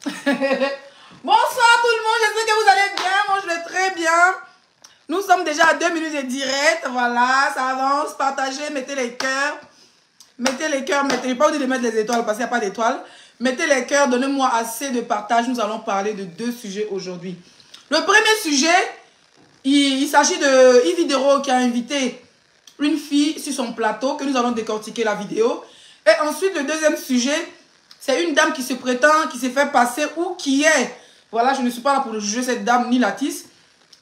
Bonsoir tout le monde, j'espère que vous allez bien. Moi je vais très bien. Nous sommes déjà à 2 minutes de direct. Voilà, ça avance. Partagez, mettez les cœurs. Mettez les cœurs, mettez pas oublié de mettre les étoiles parce qu'il n'y a pas d'étoiles. Mettez les cœurs, donnez-moi assez de partage. Nous allons parler de 2 sujets aujourd'hui. Le premier sujet, il s'agit de Yves Videro qui a invité une fille sur son plateau, que nous allons décortiquer la vidéo. Et ensuite, le deuxième sujet, c'est une dame qui se prétend, qui s'est fait passer ou qui est, voilà, je ne suis pas là pour juger cette dame ni Latis,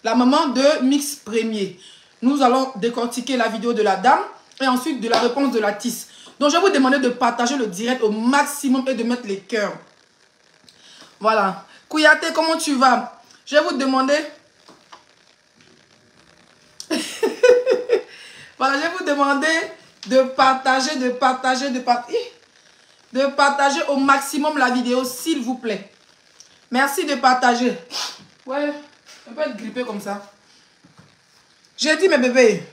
la maman de Mix Premier. Nous allons décortiquer la vidéo de la dame et ensuite de la réponse de Latis. Donc, je vais vous demander de partager le direct au maximum et de mettre les cœurs. Voilà. Kouyaté, comment tu vas? Je vais vous demander... Voilà, je vais vous demander de partager au maximum la vidéo, s'il vous plaît. Merci de partager. Ouais, on peut être grippé comme ça. J'ai dit, mes bébés,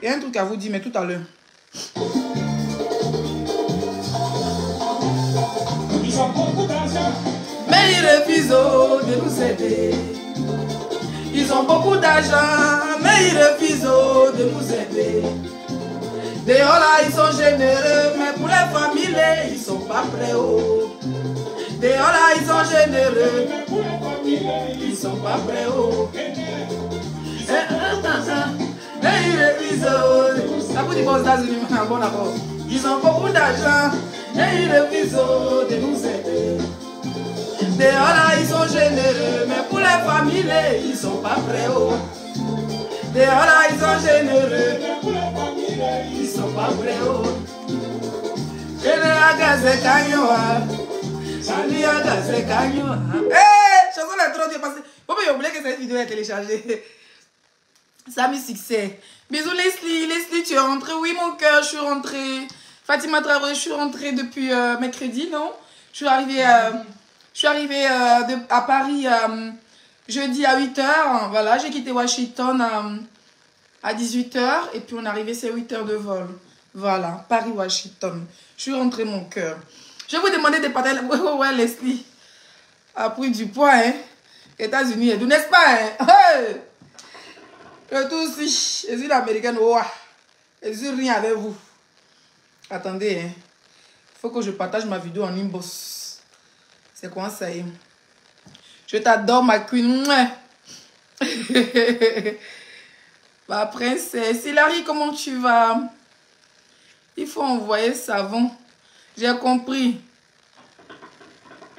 il y a un truc à vous dire, mais tout à l'heure. Ils ont beaucoup d'argent, mais ils refusent de nous aider. Ils ont beaucoup d'argent, mais ils refusent de nous aider. Dehors là, ils sont généreux, mais pour les familles, ils sont pas prêts. Oh. Dehors là, ils sont généreux, mais pour les familles, ils sont pas prêts. Oh. Mais ils refusent. Ça vous dit pas aux États-Unis, bon d'accord. Ils ont beaucoup d'argent, mais ils refusent de nous aider. Dehors là, ils sont généreux, mais pour les familles, ils sont pas prêts. Oh. Dehors là, ils sont généreux, mais pour les familles, ils sont pas prêts. Oh. Hey, chanson est trop bien passée. Pourquoi j'ai oublié que cette vidéo est téléchargée? Ça a mis succès. Bisous Leslie. Leslie, tu es rentrée? Oui, mon cœur, je suis rentrée. Fatima Traoré, je suis rentrée depuis mercredi, non? Je suis arrivée à Paris jeudi à 8 h. Voilà, j'ai quitté Washington à 18 h. Et puis on est arrivé, c'est 8 h de vol. Voilà, Paris-Washington. Je suis rentrée, mon cœur. Je vais vous demander de partager. Ouais, Leslie a pris du poids, hein. États-Unis et tout, n'est-ce pas, hein? Hey! Le tout aussi, je suis l'américaine. Je suis rien avec vous. Attendez, hein. Il faut que je partage ma vidéo en inbox. C'est quoi ça y est? Je t'adore, ma queen. Ma princesse. Hilary, comment tu vas? Il faut envoyer savon. J'ai compris.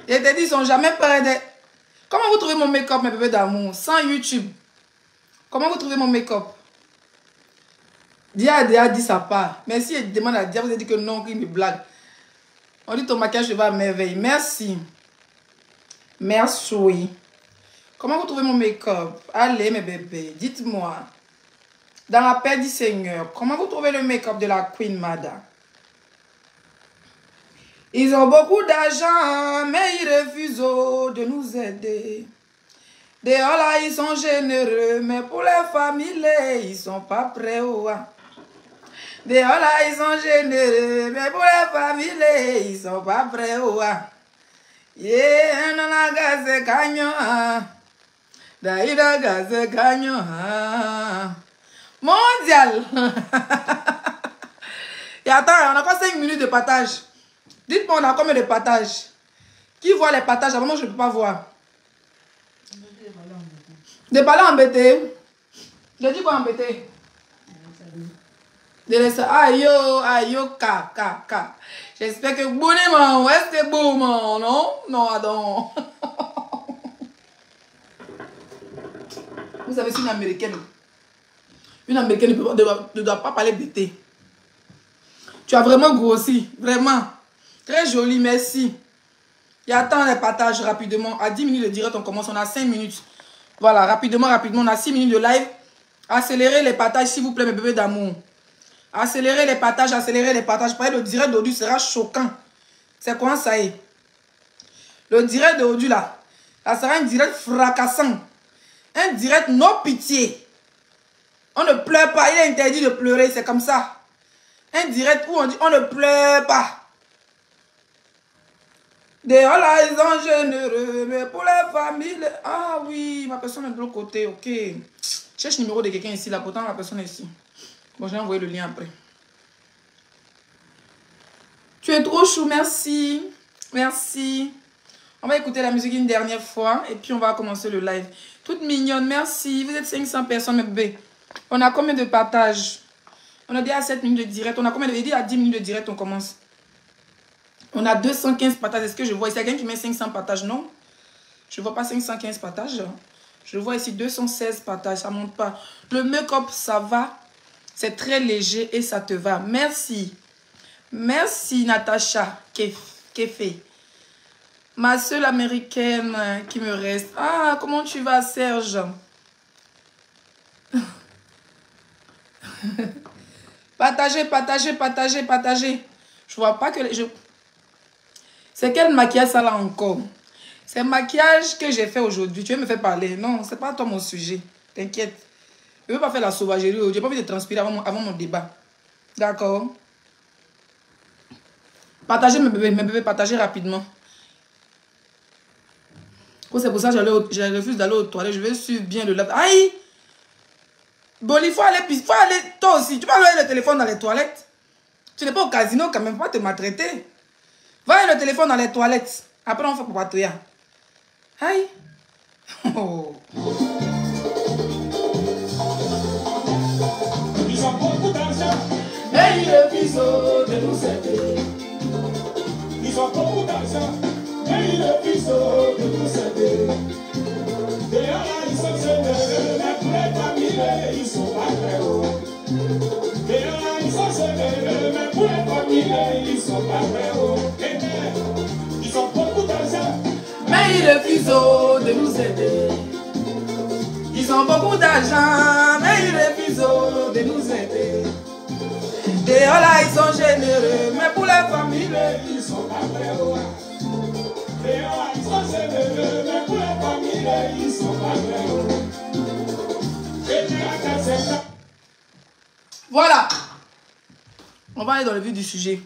Et t'ai dit, ils sont jamais prêts de... Comment vous trouvez mon make-up, mes bébés d'amour? Sans YouTube. Comment vous trouvez mon make-up? Dia a dit sa part. Mais si elle demande à Dia, vous avez dit que non, qu'il me blague. On dit ton maquillage va à merveille. Merci. Merci. Comment vous trouvez mon make-up? Allez, mes bébés, dites-moi. Dans la paix du Seigneur, comment vous trouvez le make-up de la Queen Mada? Ils ont beaucoup d'argent, mais ils refusent de nous aider. Dehors là, ils sont généreux, mais pour les familles, ils sont pas prêts. Dehors là, ils sont généreux, mais pour les familles, ils sont pas prêts. Yeah, non, la gaze canyon. Daïda gaze canyon. Mondial. Et attends, on a encore 5 minutes de partage. Dites-moi, on a combien de partages? Qui voit les partages? Avant, moi, je ne peux pas voir. Des ballons embêtés. Je dis quoi embêté? De laisser. Aïe yo, ka. J'espère que vous bonnement, ouais, c'est beau, man, non? Non, attends. Vous savez, c'est une américaine. Une américaine ne doit pas parler bêté. Tu as vraiment grossi, vraiment. Très joli, merci. Et attends les partages rapidement. À 10 minutes de direct, on commence. On a 5 minutes. Voilà, rapidement. On a 6 minutes de live. Accélérez les partages, s'il vous plaît, mes bébés d'amour. Accélérez les partages. Pareil, le direct d'aujourd'hui sera choquant. C'est quoi ça y est? Le direct d'aujourd'hui, là, ça sera un direct fracassant. Un direct non pitié. On ne pleure pas. Il est interdit de pleurer, c'est comme ça. Un direct où on dit on ne pleure pas. Dehors là, ils sont généreux, mais pour la famille... Ah oui, ma personne est de l'autre côté, ok. Cherche le numéro de quelqu'un ici, là, pourtant la personne est ici. Bon, je vais envoyer le lien après. Tu es trop chou, merci. Merci. On va écouter la musique une dernière fois et puis on va commencer le live. Toute mignonne, merci. Vous êtes 500 personnes, mes bébés. On a combien de partages? On a dit à 7 minutes de direct. On a combien de... dit à 10 minutes de direct, on commence. On a 215 partages. Est-ce que je vois? Est-ce quelqu'un qui met 500 partages? Non. Je ne vois pas 515 partages. Je vois ici 216 partages. Ça ne monte pas. Le make-up, ça va. C'est très léger et ça te va. Merci. Merci, Natacha. Kéfé. Ma seule américaine qui me reste. Ah, comment tu vas, Serge? Partagez, partagez, partagez, partagez. Je vois pas que... C'est quel maquillage ça là encore? C'est le maquillage que j'ai fait aujourd'hui. Tu veux me faire parler? Non, c'est pas toi mon sujet. T'inquiète. Je ne veux pas faire la sauvagerie. Je n'ai pas envie de transpirer avant mon débat. D'accord? Partagez mes bébés, partagez rapidement. C'est pour ça que je refuse d'aller aux toilettes. Je vais suivre bien le live. Aïe! Bon, il faut aller, toi aussi. Tu vas aller le téléphone dans les toilettes. Tu n'es pas au casino quand même, faut pas te maltraiter. Va aller le téléphone dans les toilettes. Après, on fait pour patrouiller. Aïe! Oh. Ils ont beaucoup d'argent. Et ils refusent de nous aider. Ils ont beaucoup d'argent. Et ils refusent de nous aider. Dehors là, ils sont généreux, mais pour les familles, ils sont pas très hauts. Dehors là, ils sont généreux, mais pour les familles, ils sont pas très hauts. Ils ont beaucoup d'argent, mais ils refusent de nous aider. Ils ont beaucoup d'argent, mais ils refusent de nous aider. Dehors là, ils sont généreux, mais pour les familles, ils sont pas très hauts. Ils sont généreux, mais pour les familles, ils sont pas très hauts. Voilà. On va aller dans le vif du sujet.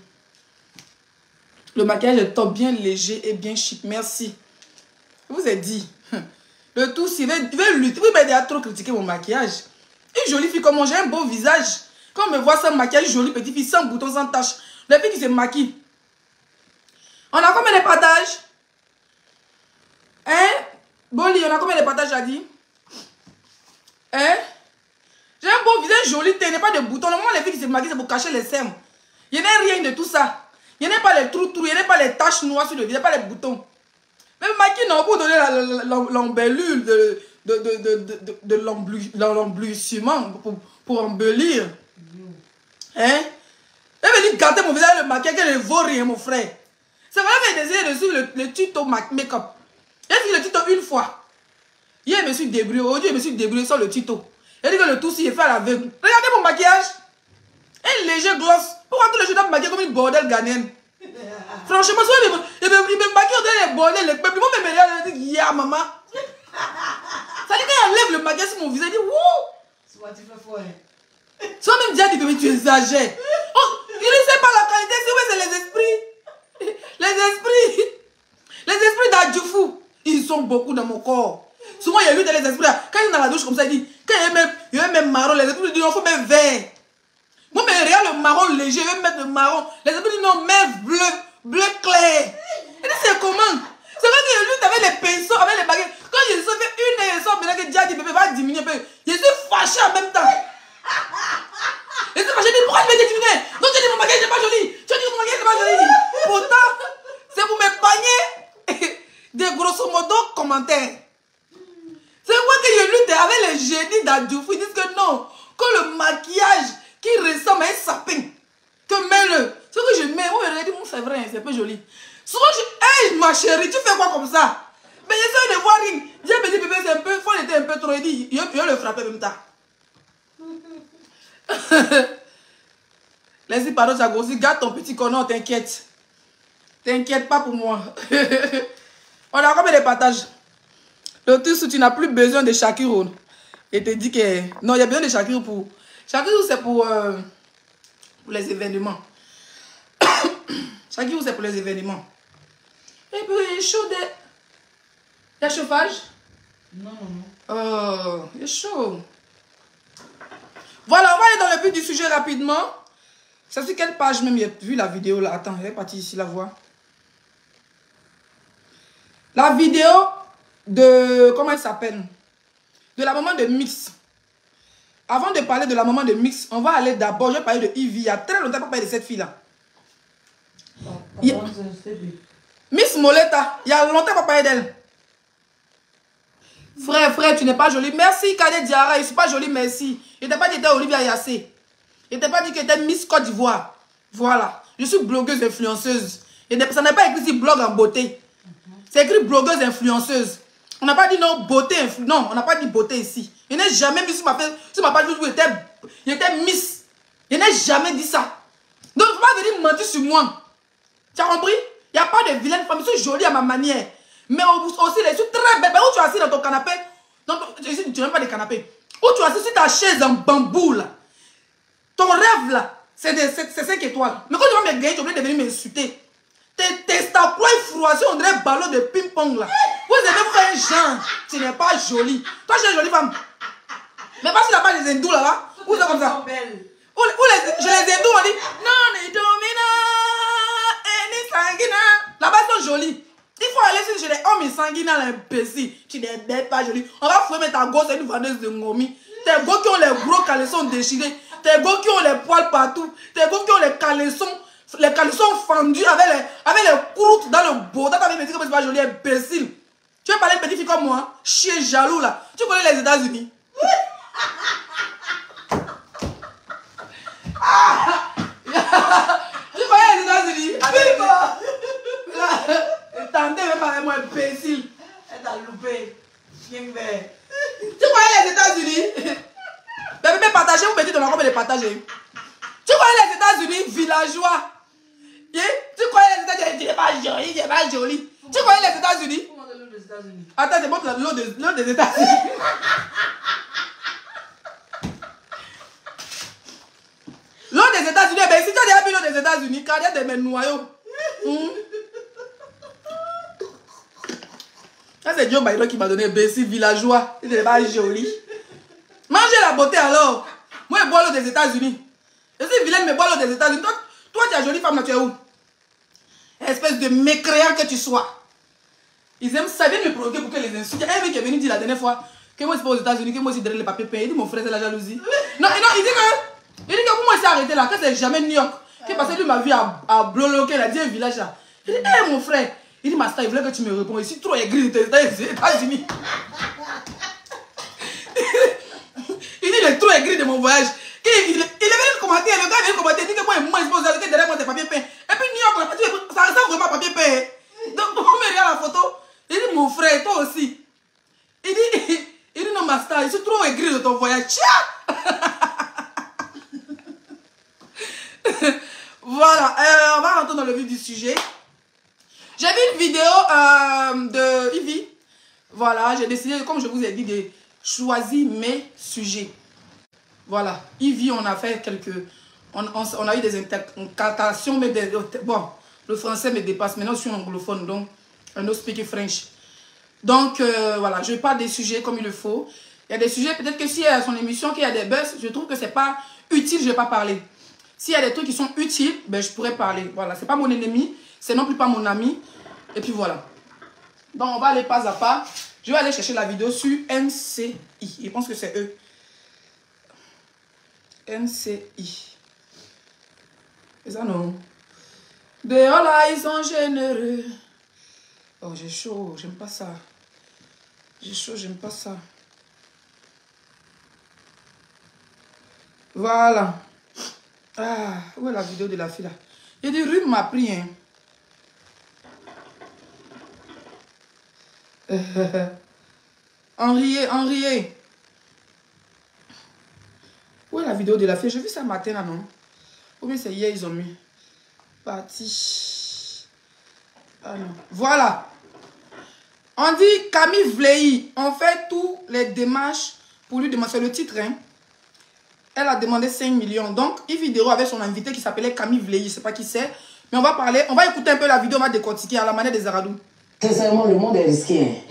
Le maquillage est top, bien léger et bien chic. Merci. Je vous ai dit. Le tout, il veut lutter. Oui, mais il a trop critiqué mon maquillage. Une jolie fille comme moi, j'ai un beau visage. Quand on me voit sans maquillage, jolie petite fille, sans boutons, sans taches. Les filles qui se maquillent. On a combien de partages? Hein? Boli, on a combien de partages, j'ai dit? Hein? J'ai un beau visage joli, il n'y a pas de boutons. Normalement, les filles qui se maquillent, c'est pour cacher les seins. Il n'y a rien de tout ça. Il n'y a pas les trous, il n'y a pas les taches noires sur le visage, il n'y a pas les boutons. Même maquille, non, pour donner l'embellure de l'embellissement, pour embellir. Hein? Elle me dit gâter mon visage, le maquillage, qu'elle ne vaut rien, mon frère. C'est vrai qu'elle désirait de suivre le tuto make-up. Elle dit le tuto une fois. Hier, je me suis débrouillé. Aujourd'hui, je me suis débrouillé sur le tuto. Elle dit que le tout, si est fait à l'aveugle. Regardez mon maquillage. Un léger gloss. Pourquoi tous les jours, je dois me maquiller comme une bordel ghanéenne? Franchement, souvent, il me maquille dans les bordels. Les peuples, moi, je me regarde et je dis, yeah, maman. Ça dit, quand elle lève le maquillage sur mon visage, elle dit, wouh. Soit tu fais fort. Soit même déjà dit que tu exagères. Oh, il ne sait pas la qualité, c'est les esprits. Les esprits d'Adjoufou, ils sont beaucoup dans mon corps. Souvent, il y a eu des esprits. Quand il est dans la douche comme ça, il dit, quand il y a même marron, les esprits disent, il faut mettre vert. Moi, mais regarde le marron léger, je vais mettre le marron. Les esprits disent, non, mets bleu clair. Il dit, c'est comment? C'est vrai que lui, avec les pinceaux, avec les baguettes. Quand je suis fait une heure, maintenant que Dia dit, bébé, va diminuer un peu. Je suis fâché en même temps. Je suis fâché, je dis, pourquoi tu veux diminuer? Non, tu dis, mon maquillage n'est pas joli. Tu dis, mon maquillage n'est pas joli. Pourtant, c'est pour m'épargner des grosso modo commentaires. C'est moi que je lutte avec les génies d'Adjoufou. Ils disent que non, que le maquillage qui ressemble à un sapin, que mets-le. Ce que je mets, moi, je dis, c'est vrai, c'est peu joli. Souvent, hey, ma chérie, tu fais quoi comme ça? Mais j'essaie de voir rien. J'ai me dit, bébé, c'est un peu, faut était un peu trop. Il dit, il va le frapper même temps. Laisse-y, pardon, ça grossit. Garde ton petit connard, t'inquiète. T'inquiète pas pour moi. On a combien de partages? Le truc, tu n'as plus besoin de Shakiro. Et te dit que... Non, il y a besoin de Shakiro pour... Shakiro, c'est pour les événements. Shakiro, c'est pour les événements. Et puis, il est chaud. Il y a chauffage? Non, non, non. Oh, il est chaud. Voilà, on va aller dans le but du sujet rapidement. C'est sur quelle page même? J'ai vu la vidéo là. Attends, elle est partie ici, la voix. La vidéo de... Comment elle s'appelle? De la maman de Mix. Avant de parler de la maman de Mix, on va aller d'abord, je vais parler de Ivy. Il y a très longtemps pour parler de cette fille-là. Miss Moleta, il y a longtemps pour parler d'elle. Frère, tu n'es pas jolie. Merci, Cadet Diarra. Je ne suis pas jolie, merci. Je n'étais pas dit que j'étais Olivia Yassé. Je n'étais pas dit que j'étais Miss Côte d'Ivoire. Voilà. Je suis blogueuse influenceuse. Ça n'est pas écrit ici blog en beauté. C'est écrit blogueuse influenceuse. On n'a pas dit non, beauté. Non, on n'a pas dit beauté ici. Je n'ai jamais mis sur ma page où j'étais Miss. Je n'ai jamais dit ça. Donc, il ne faut pas venir mentir sur moi. Tu as compris? Il n'y a pas de vilaine femme. Je suis jolie à ma manière. Mais aussi, je suis très belle. Où tu es assis dans ton canapé? Tu n'aimes pas les canapés. Où tu es assis sur ta chaise en bambou là. Ton rêve là, c'est 5 étoiles. Mais quand tu vas me gagner, tu es obligé de venir m'insulter. Tes testacles froissés, on dirait ballon de ping-pong là. Vous avez fait un genre. Tu n'es pas jolie. Toi, tu es une jolie femme. Mais pas sur la page des hindous là. Où c'est comme ça? Je les hindous, on dit non, ni domina, ni sanguina. Là-bas, ils sont jolis. Il faut aller sur les hommes sanguinants, l'imbécile. Tu n'es belle, pas jolie. On va fouiller ta gosse et une vendeuse de ngomi. Tes gos qui ont les gros caleçons déchirés. Tes gos qui ont les poils partout. Tes gos qui ont les caleçons fendus avec les croûtes dans le beau. T'as envie de me dire que c'est pas joli, imbécile. Tu veux parler de petite fille comme moi? Chien jaloux là. Tu connais les États-Unis? Tu connais les États-Unis? Tentez même pas avec moi, imbécile. Elle t'a loupé. Chien vert. Tu connais les États-Unis? Bébé, partagez, vous mettez dans la robe et les partagez. Tu connais les États-Unis, villageois? Tu connais les États-Unis? Tu n'es pas joli, tu n'es pas joli. Tu connais les États-Unis? Comment de l'eau des États-Unis? Attends, je montre l'eau des États-Unis. L'eau des États-Unis, ben si tu as déjà vu l'eau des États-Unis, car il y a des noyaux. Ça, c'est Joe Biden qui m'a donné un imbécile villageois. Il n'est pas joli. Mangez la beauté alors. Moi, je bois l'eau des États-Unis. Je suis vilaine, mais bois l'eau des États-Unis. Toi, tu es jolie femme, là, tu es où? Espèce de mécréant que tu sois. Ils aiment ça, ils viennent me provoquer pour que les insultes. Il y a un mec qui est venu dire la dernière fois que moi, c'est pas aux États-Unis, que moi, c'est derrière les papiers peints. Il dit, mon frère, c'est la jalousie. Non, il dit que moi, il s'est arrêté là, que c'est jamais New York. Qui est passé lui ma vie à bloquer, il a dit un village là. Il dit, hé, mon frère. Il dit, Master, il voulait que tu me répondes. Je suis trop aigri des États-Unis. Il dit, il est trop aigri de mon voyage. Il est venu commenter, le gars vient commenter, il dit que moi, je pense que derrière moi, c'est papier peint. Et puis New York, ça ressemble vraiment à papier peint. Donc, on me regarde la photo. Il dit, mon frère, toi aussi. Il dit, non, Master, je suis trop aigri de ton voyage. Tiens! Voilà, on va rentrer dans le vif du sujet. J'ai vu une vidéo de Ivy. Voilà, j'ai décidé, comme je vous ai dit, de choisir mes sujets. Voilà, Ivy, on a fait quelques... On a eu des incantations, mais bon, le français me dépasse. Maintenant, je suis anglophone, donc I don't speak French. Donc, voilà, je parle des sujets comme il le faut. Il y a des sujets, peut-être que s'il y a son émission, qu'il y a des buzz, je trouve que c'est pas utile, je ne vais pas parler. S'il y a des trucs qui sont utiles, ben, je pourrais parler. Voilà, c'est pas mon ennemi, c'est non plus pas mon ami. Et puis voilà. Donc, on va aller pas à pas. Je vais aller chercher la vidéo sur NCI. Je pense que c'est eux. NCI. C'est ça, non? Dehors là, ils sont généreux. Oh, j'ai chaud, j'aime pas ça. J'ai chaud, j'aime pas ça. Voilà. Ah, où est la vidéo de la fille là? Il dit, rhume m'a pris, hein. Henriet. Où est la vidéo de la fille? J'ai vu ça matin là, non? Ou bien c'est hier, ils ont mis. Parti. Ah non. Voilà. On dit Camille Vleilly. On fait tous les démarches pour lui demander. C'est le titre, hein. Elle a demandé 5 millions. Donc, une vidéo avec son invité qui s'appelait Camille Vleilly. Je ne sais pas qui c'est. Mais on va parler, on va écouter un peu la vidéo, on va décortiquer à la manière des Zaradou. Sincèrement, le monde est risqué.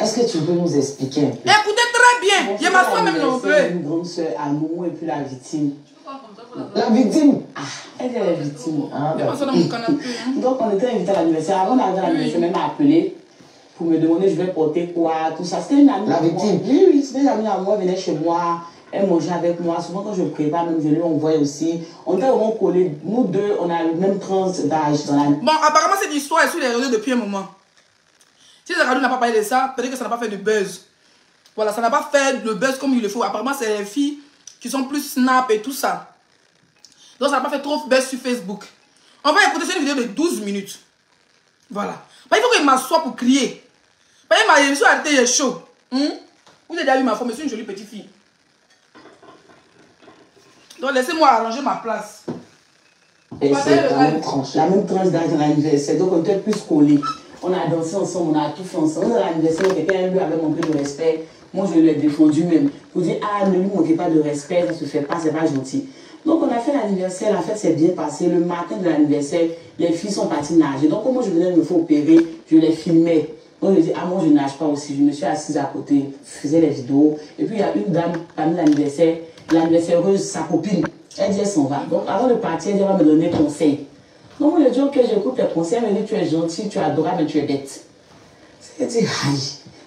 Est-ce que tu peux nous expliquer un peu? Écoutez très bien. Je m'assois même non plus. Une grande soeur à Momo et puis la victime. La victime? Ah, elle est la victime. Ah, donc on était invité à l'anniversaire. Avant d'arriver à l'anniversaire, même m'a appelé pour me demander je vais porter quoi, tout ça. C'était une amie. La victime? Oui, oui, c'était une amie à moi, elle venait chez moi. Elle mangeait avec moi. Souvent, quand je prépare, même je lui envoie aussi. On était vraiment collés. Nous deux, on a le même tranche d'âge dans la... Bon, apparemment, cette histoire est sur les réseaux depuis un moment. Si Zaradou n'a pas parlé de ça, peut-être que ça n'a pas fait de buzz. Voilà, ça n'a pas fait le buzz comme il le faut. Apparemment, c'est les filles qui sont plus snap et tout ça. Donc, ça n'a pas fait trop buzz sur Facebook. On va écouter cette vidéo de 12 minutes. Voilà. Il faut qu'il m'assoie pour crier. Je suis arrêté, il est chaud. Vous avez déjà vu ma forme, je suis une jolie petite fille. Donc laissez-moi arranger ma place. Et c'est la même tranche d'âge de l'anniversaire. Donc on était plus collés. On a dansé ensemble, on a tout fait ensemble. Dans l'anniversaire, quelqu'un lui avait montré de respect. Moi je l'ai défendu même. Pour dire, ah, ne lui manquez pas de respect, ça se fait pas, c'est pas gentil. Donc on a fait l'anniversaire, la fête s'est bien passée. Le matin de l'anniversaire, les filles sont parties nager. Donc comme moi je venais de me faire opérer, je les filmais. Donc je dis, ah moi je nage pas aussi. Je me suis assise à côté, je faisais les vidéos. Et puis il y a une dame parmi l'anniversaire. L'anniversaireuse, sa copine, elle dit elle s'en va. Donc avant de partir, elle dit elle va me donner conseil. Donc moi je dis ok, j'écoute tes conseils, elle me dit tu es gentil, tu es adorable, mais tu es bête. Elle dit aïe,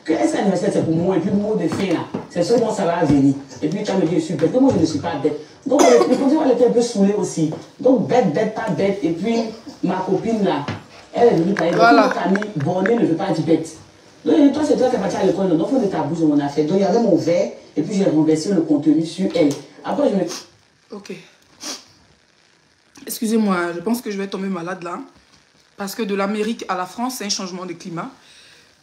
que est-ce que l'anniversaire c'est pour moi et puis le mot de fin là, c'est seulement ça va venir. Et puis tu vas me dire je suis bête, donc moi je ne suis pas bête. Donc le produit elle était un peu saoulée aussi. Donc bête, pas bête. Et puis ma copine là, elle est venue parler. Donc notre amie bornée ne veut pas dire bête. Donc toi c'est toi qui es parti à l'école, donc il faut de ta bouche de mon affaire. Donc il y avait mon verre. Et puis j'ai renversé le contenu sur elle. Après je me... Ok. Excusez-moi, je pense que je vais tomber malade là. Parce que de l'Amérique à la France, c'est un changement de climat.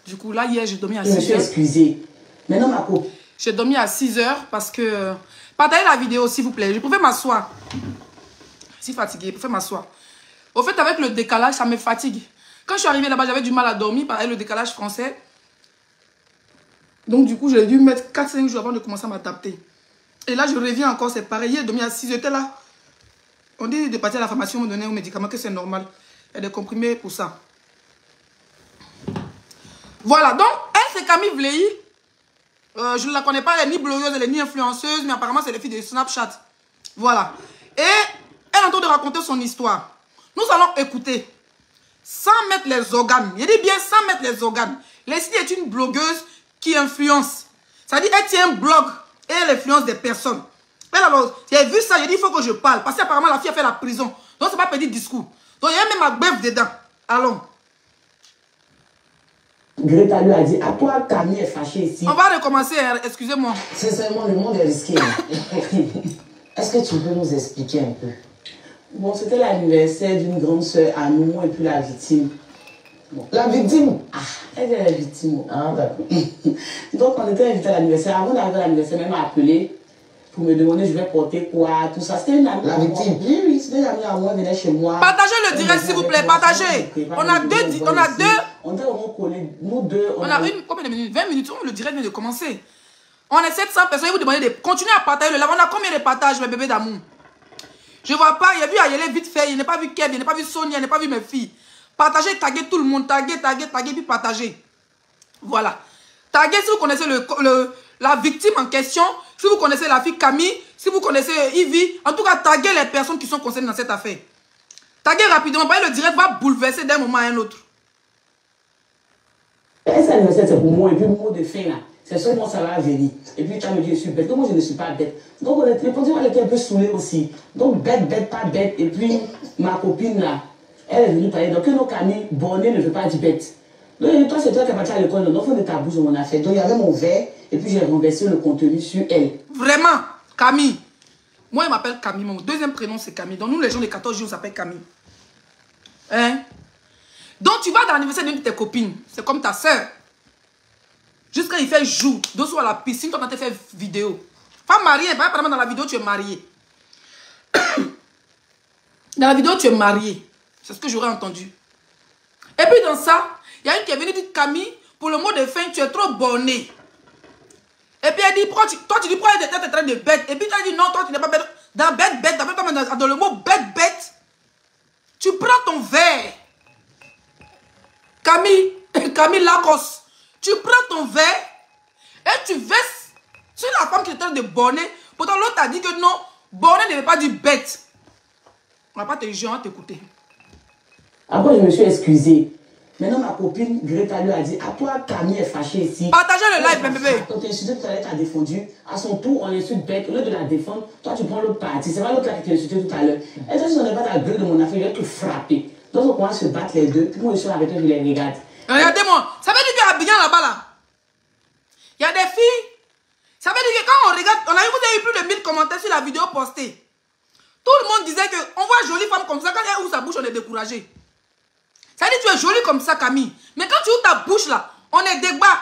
Du coup, là, hier, j'ai dormi à 6 heures. Je me suis excusée. Maintenant, ma copine. J'ai dormi à 6 heures parce que... Partagez la vidéo, s'il vous plaît. Je pouvais m'asseoir. Je suis fatiguée, je pouvais m'asseoir. Au fait, avec le décalage, ça me fatigue. Quand je suis arrivée là-bas, j'avais du mal à dormir par le décalage français. Donc, du coup, j'ai dû mettre 4-5 jours avant de commencer à m'adapter. Et là, je reviens encore, c'est pareil. J'ai dormi à 6 heures, là. On dit de partir à la pharmacie, on me donnait un médicament que c'est normal. Il y a des comprimés pour ça. Voilà, donc, elle, c'est Camille Vlehi. Je ne la connais pas, elle est ni blogueuse, elle est ni influenceuse, mais apparemment, c'est les filles de Snapchat. Voilà. Et elle est en train de raconter son histoire. Nous allons écouter. Sans mettre les organes. Il dit bien sans mettre les organes. Leslie est une blogueuse qui influence. Ça dit, elle tient un blog et elle influence des personnes. Elle, alors, j'ai vu ça, j'ai dit, il faut que je parle. Parce qu'apparemment, la fille a fait la prison. Donc, c'est pas petit discours. Donc, il y a même ma bœuf dedans. Allons. Greta lui a dit, à toi, Camille est fâchée ici. On va recommencer, excusez-moi. Sincèrement, le monde est risqué. Est-ce que tu peux nous expliquer un peu? Bon, c'était l'anniversaire d'une grande soeur à Momo et puis la victime. Bon. La victime? Ah, elle est la victime. Ah, d'accord. Donc, on était invité à l'anniversaire. Avant d'arriver à l'anniversaire, elle m'a appelé pour me demander je vais porter quoi, tout ça. C'était une amie. La victime? Oui, oui, c'était une amie à moi, elle venait chez moi. Partagez le direct, s'il vous plaît, partagez. On a deux. On était vraiment collés. Nous deux. On a combien de minutes? 20 minutes. Le direct vient de commencer. On est 700 personnes. Vous demandez de continuer à partager le live. On a combien de partages, mes bébés d'amour? Je ne vois pas. Il y a vu Ayele vite fait. Il n'a pas vu Kev. Il n'a pas vu Sonia. Il n'a pas vu mes filles. Partagez, taguez tout le monde. Taguez, puis partagez. Voilà. Taguez si vous connaissez la victime en question. Si vous connaissez la fille Camille. Si vous connaissez Ivy. En tout cas, taguez les personnes qui sont concernées dans cette affaire. Taguez rapidement. Le direct va bouleverser d'un moment à un autre. Est-ce que l'anniversaire c'est pour moi et puis le mot de fin là, c'est seulement ça va venir. Et puis tu vas me dire je suis bête. Donc moi je ne suis pas bête. Donc on était, elle était un peu saoulée aussi. Donc bête, pas bête. Et puis ma copine là, elle est venue parler. Donc nos Camille bornée ne veut pas dire bête. Donc toi c'est toi qui es parti à l'école. Donc il faut de ta bouche de mon affaire. Donc il y avait mon verre et puis j'ai renversé le contenu sur elle. Vraiment, Camille. Moi, il m'appelle Camille. Mon deuxième prénom, c'est Camille. Donc, nous, les gens de 14 jours, on s'appelle Camille. Hein? Donc, tu vas dans l'anniversaire d'une de tes copines. C'est comme ta soeur. Jusqu'à il fait jour. Deux soirs à la piscine, toi, tu as fait vidéo. Pas mariée. Pas dans la vidéo, tu es mariée. Dans la vidéo, tu es mariée. C'est ce que j'aurais entendu. Et puis, dans ça, il y a une qui est venue dire Camille, pour le mot de fin, tu es trop bornée. Et puis elle dit, toi tu dis, pourquoi elle était en train de bête? Et puis tu as dit, non, toi tu n'es pas bête. Dans bête, dans le mot bête, Tu prends ton verre. Camille Lacoste. Tu prends ton verre et tu verses sur la femme qui est en train de borner. Pourtant, l'autre a dit que non, borner ne veut pas dire bête. On va pas te juger, on va t'écouter. Après, je me suis excusée. Maintenant, ma copine Greta lui a dit, à toi, Camille est fâchée ici. Partagez le live, bébé. Quand tu insulté tout à l'heure, tu as défendu. À son tour, on insulte Bête. Au lieu de la défendre, toi, tu prends l'autre partie. C'est pas l'autre là qui t'a insulté tout à l'heure. Et toi, si on n'est pas ta gueule de mon affaire, je vais te frapper. Donc, on commence à se battre les deux. Puis moi, je suis arrêté, je les regarde. Regardez-moi. Ça veut dire qu'à Abidjan là-bas, là, il y a des filles. Ça veut dire que quand on regarde, vous avez eu plus de 1000 commentaires sur la vidéo postée. Tout le monde disait qu'on voit jolie femme comme ça, quand elle ouvre sa bouche, on est découragé. Ça veut dire que tu es jolie comme ça, Camille. Mais quand tu ouvres ta bouche là, on est débat.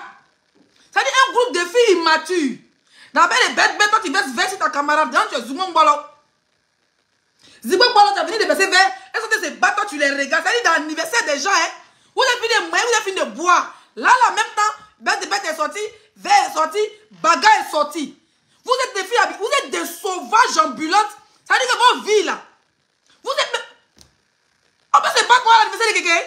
Ça veut dire un groupe de filles immatures. D'abord les bêtes, toi tu verses vers sur ta camarade. Dans tu es Zumon Bolo. Zumon Bolo, tu as venu de verser vers. Elles sont de se battre, toi tu les regardes. Ça veut dire dans l'anniversaire des gens, hein. Vous avez fini de moyen, vous avez fini de boire. Là, en même temps, bête est sortie, verre est sorti, bagarre est sorti. Vous êtes des filles, vous êtes des sauvages ambulantes. Ça veut dire que vos vies là, vous êtes. On peut se battre quoi à l'anniversaire de quelqu'un?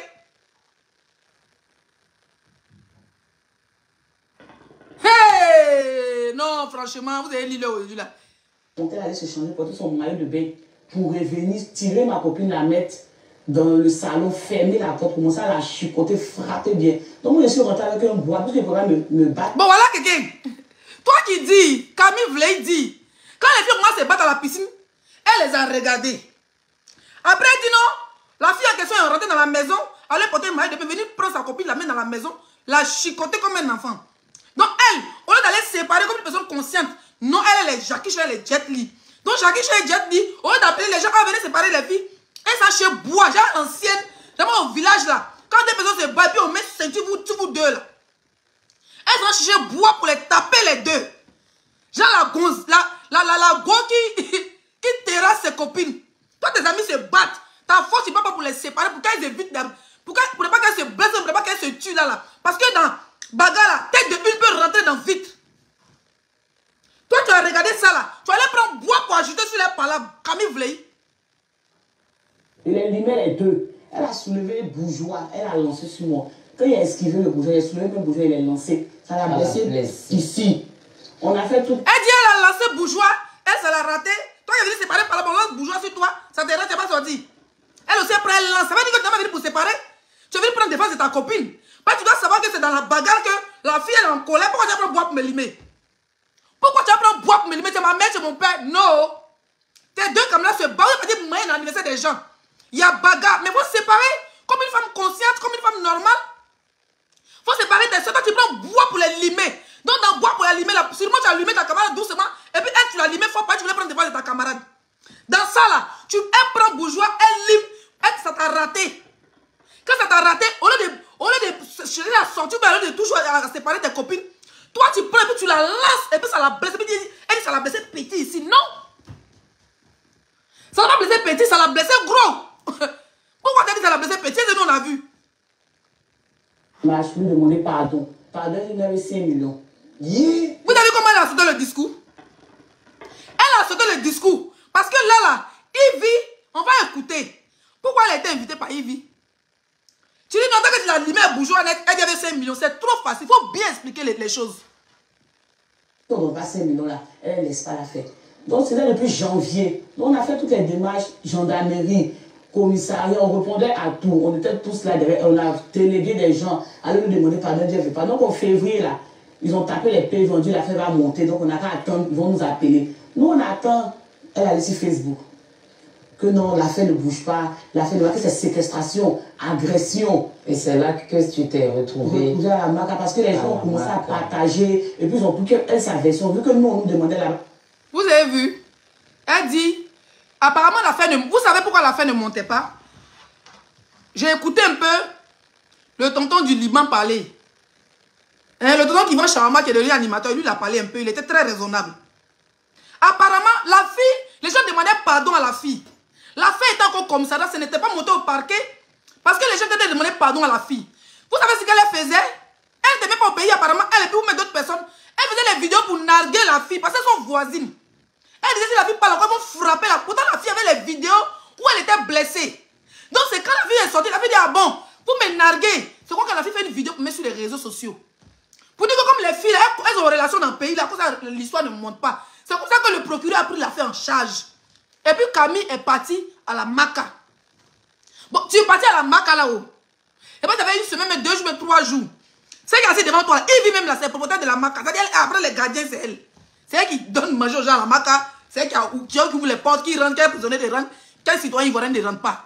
Hey! Non, franchement, vous avez l'île aujourd'hui là. Donc elle allait se changer, porter son maillot de bain pour revenir, tirer ma copine, la mettre dans le salon, fermer la porte, commencer à la chicoter, frapper bien. Donc moi je suis rentré avec un bois, parce qu'il faudra me battre. Bon voilà quelqu'un. Toi qui dis, Camille voulait dire, quand les filles commencent à se battre à la piscine, elle les a regardées. Après elle dit non. La fille en question est rentrée dans la maison, elle a porté un maillot de bain, venir prendre sa copine, la mettre dans la maison, la chicoter comme un enfant. Donc elle, au lieu d'aller se séparer comme une personne consciente, non, elle est Jackie Chan, elle est Jet Li. Donc Jackie Chan et Jet Li, au lieu d'appeler les gens à venir séparer les filles, elles sont chez bois, genre ancienne, d'abord au village là. Quand des personnes se battent, puis on met ceinture vous deux là. Elles sont chez bois pour les taper les deux. Genre la gonze, la go qui terrasse ses copines. Toi tes amis se battent. Ta force, tu ne peux pas pour les séparer, pour qu'elles évitent, pour ne pas qu'elles se blessent, pour ne pas qu'elles se tuent là. Parce que dans bagarre, la tête de une peut rentrer dans vitre. Toi, tu as regardé ça là. Tu allais prendre bois pour ajouter sur les palabres. Camille Vlei. Il a limé les deux. Elle a soulevé le bourgeois, elle a lancé sur moi. Quand il a esquivé le bourgeois, il a soulevé le bourgeois, il a lancé. Ça l'a blessé ici. On a fait tout. Elle dit elle a lancé bourgeois, elle, ça l'a raté. Toi, il est venu séparer par là, on lance bourgeois sur toi. Ça te rate, tu n'es pas sorti. Elle aussi, après, elle lance. Ça veut dire que tu n'es pas venu pour séparer. Tu es venu prendre défense de ta copine. Mais tu dois savoir que c'est dans la bagarre que la fille elle est en colère. Pourquoi tu vas prendre bois pour me limer? Pourquoi tu vas prendre bois pour me limer? C'est ma mère, c'est mon père. Non. Tes deux comme là se battent. Vous avez dit moyen dans l'anniversaire des gens. Il y a bagarre. Mais il faut séparer comme une femme consciente, comme une femme normale. Il faut séparer tes soeurs. Toi, tu prends bois pour les limer. Donc, dans bois pour les limer, là, sûrement tu as limé ta camarade doucement. Et puis, elle, tu l'as limé fort. Tu voulais prendre défense de ta camarade. Dans ça, là, elle prend bourgeois, elle lime. Elle, ça t'a raté. Quand ça t'a raté, au lieu de chercher la sortie, au lieu de toujours séparer tes copines, toi tu prends et puis tu la lances et puis ça la blesse. Elle dit ça l'a blessé petit ici. Non. Ça l'a pas blessé petit, ça l'a blessé gros. Pourquoi t'as dit ça l'a blessé petit? C'est nous on a vu. Je lui ai demandé pardon. Pardon, il avait 5 millions. Yeah. Vous avez vu comment elle a sauté le discours? Elle a sauté le discours. Parce que là, Ivy, on va écouter. Pourquoi elle a été invitée par Ivy? Tu dis non, que tu l'as limé à bourgeois, elle avait 5 millions. C'est trop facile. Il faut bien expliquer les choses. On va pas 5 millions là. Elle ne laisse pas la faire. Donc c'était depuis janvier. Donc on a fait toutes les démarches, gendarmerie, commissariat, on répondait à tout. On était tous là derrière. On a délégué des gens à nous demander pardon, Dieu ne veut pas. Donc en février là, ils ont tapé les pays, ils ont dit l'affaire va monter. Donc on n'a qu'à attendre, ils vont nous appeler. Nous on attend. Elle a laissé Facebook. Que non, l'affaire ne bouge pas, l'affaire ne bouge pas, c'est séquestration, agression. Et c'est là que tu t'es retrouvé à Maca, parce que les gens ont commencé à partager, et puis ils ont pris qu'elle sa version, vu que nous on nous demandait là. Vous avez vu? Elle dit, apparemment l'affaire ne... Vous savez pourquoi l'affaire ne montait pas? J'ai écouté un peu le tonton du Liban parler. Le tonton qui vend Shawarma, qui est devenu animateur, lui il a parlé un peu, il était très raisonnable. Apparemment, la fille, les gens demandaient pardon à la fille. La fille était encore comme ça, ce n'était pas monté au parquet parce que les gens étaient demandé pardon à la fille. Vous savez ce qu'elle faisait? Elle n'était même pas au pays apparemment, elle et puis vous mettez d'autres personnes. Elle faisait les vidéos pour narguer la fille parce qu'elles sont voisines. Elle disait si la fille parle encore, ils vont frapper la... Pourtant la fille avait les vidéos où elle était blessée. Donc c'est quand la fille est sortie, la fille dit, ah bon, pour me narguer. C'est quoi quand la fille fait une vidéo pour mettre sur les réseaux sociaux. Pour dire que comme les filles, là, elles ont relation dans le pays, là, l'histoire ne monte pas. C'est pour ça que le procureur a pris l'affaire en charge. Et puis Camille est partie à la Maca. Bon, tu es parti à la Maca là-haut. Et puis tu avais une semaine, mais 2 jours, mais 3 jours. C'est qui est assis devant toi, là. Il vit même là, c'est le propriétaire de la Maca. C'est-à-dire, après les gardiens, c'est elle. C'est elle qui donne manger aux gens à la Maca. C'est elle qui ouvre les portes, qui rentre, qui est prisonnier de rentrer. Quel citoyen ivoirien ne rentre pas.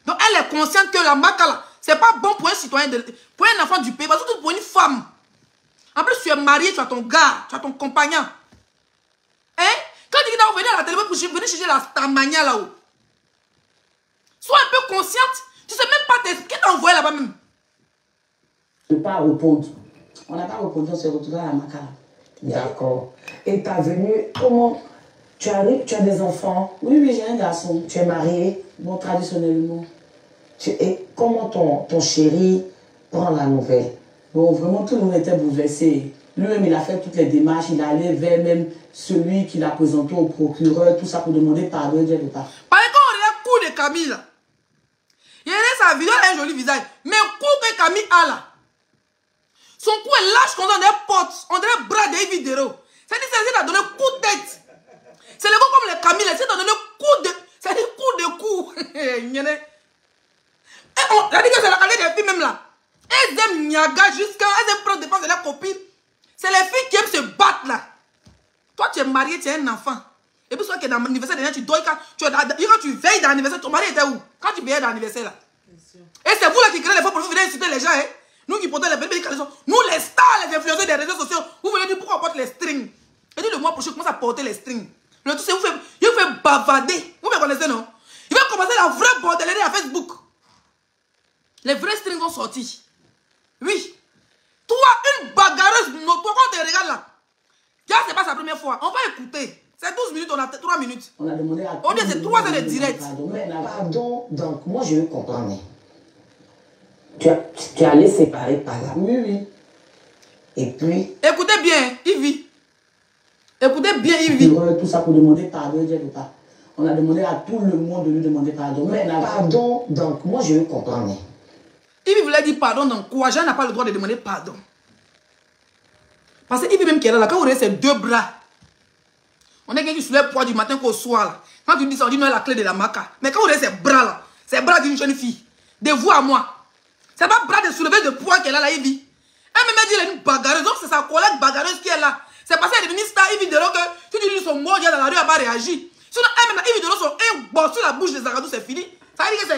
Donc elle est consciente que la Maca là, c'est pas bon pour un citoyen, pour un enfant du pays, mais surtout pour une femme. En plus, tu es marié, tu as ton gars, tu as ton compagnon. Hein? Quand tu dis que venir à la télé pour venir chercher ta mania là-haut. Sois un peu consciente. Tu sais même pas qui t'a envoyé là-bas même. Ne pas répondre. On n'a pas répondu, on s'est retrouvé à la Maca. D'accord. Et ta venue, comment tu arrives, tu as des enfants? Oui, j'ai un garçon. Tu es mariée? Bon, traditionnellement. Et comment ton chéri prend la nouvelle? Bon, vraiment, tout le monde était bouleversé. Lui-même, il a fait toutes les démarches. Il est allé vers même celui qui l'a présenté au procureur, tout ça pour demander pardon. Il ne veut pas. Parce que quand on regarde le cou de Camille, là, il y a sa vidéo, elle a un joli visage. Mais le cou que Camille a là, son cou est lâche comme ça, on dirait porte, on dirait bras de vidéo. C'est-à-dire que c'est donné coup de tête. C'est le coup comme les Camille, c'est donné coup de. C'est-à-dire coup de cou. On a dit que c'est la qualité des filles même là. Elles aiment Niaga jusqu'à. Elles aiment prendre défense de leurs copines. C'est les filles qui aiment se battre là. Toi, tu es marié, tu es un enfant. Et puis, soit que dans l'anniversaire des gens, tu dors. Quand tu veilles dans l'anniversaire, ton mari était où? Quand tu veillais dans l'anniversaire là. Et c'est vous là qui créez les faux pour vous venir insulter les gens. Hein? Nous qui portons les bébés, nous les stars, les influenceurs des réseaux sociaux, vous venez dire pourquoi on porte les strings. Et dit le mois prochain, commence à porter les strings. Le tout, c'est vous faites bavader. Vous me connaissez, non? Il va commencer la vraie bordellerie à Facebook. Les vrais strings vont sortir. Oui. Toi, une bagarreuse, toi, quand on te regarde là, c'est pas sa première fois. On va écouter. C'est 12 minutes, on a 3 minutes. On a demandé à. On dit c'est 3 heures de direct. Pardon, donc moi je veux comprendre. Tu es allé séparer par là. Oui. Et puis. Écoutez bien, Yves. Écoutez bien, Yves. Tout ça pour demander pardon, il ne veut pas. On a demandé à tout le monde de lui demander pardon. Mais pardon, donc moi je veux comprendre. Yves voulait dire pardon, donc quoi? Jean n'a pas le droit de demander pardon. Parce que Yves même qui est là, quand vous regardez ses 2 bras, on est quelqu'un qui soulève le poids du matin qu'au soir. Là. Quand tu dis ça, on dit non, la clé de la Maca. Mais quand vous regardez ses bras là, ses bras d'une jeune fille, de vous à moi, c'est pas bras de soulever de poids qu'elle a là, Yves. Elle me dit qu'elle est une bagarreuse, donc c'est sa collègue bagarreuse qui est là. C'est parce qu'elle est devenue star, Yves Dero, que tu dis son mot, il y a dans la rue, elle va réagir. Sinon, elle maintenant, Yves Dero, son un bon sur la bouche de Zagadou, c'est fini. Ça veut dire que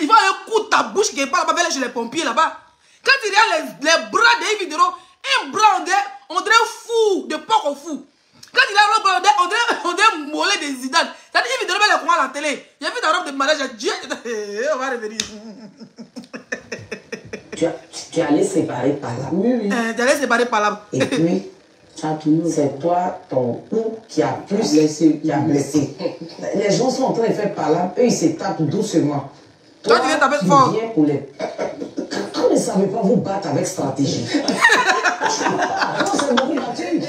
il faut un coup de ta bouche qui est pas là-bas, chez les pompiers là-bas. Quand tu regardes les bras de Yves Dero, un bras, on dirait fou, de porc au fou. Quand il a le bras, on dirait mollet de Zidane. C'est-à-dire Yves Dero, elle est à la télé. Il a vu ta robe de mariage, Dieu, on va revenir. Tu es allé séparer par là. Oui. Tu es allé séparer par là. Et puis, c'est toi, ton cou qui a plus blessé. Les gens sont en train de faire par là, eux ils se tapent doucement. Toi, tu viens taper fort. Pour les... Quand vous ne savez pas vous battre avec stratégie. Non, c'est beaucoup battu.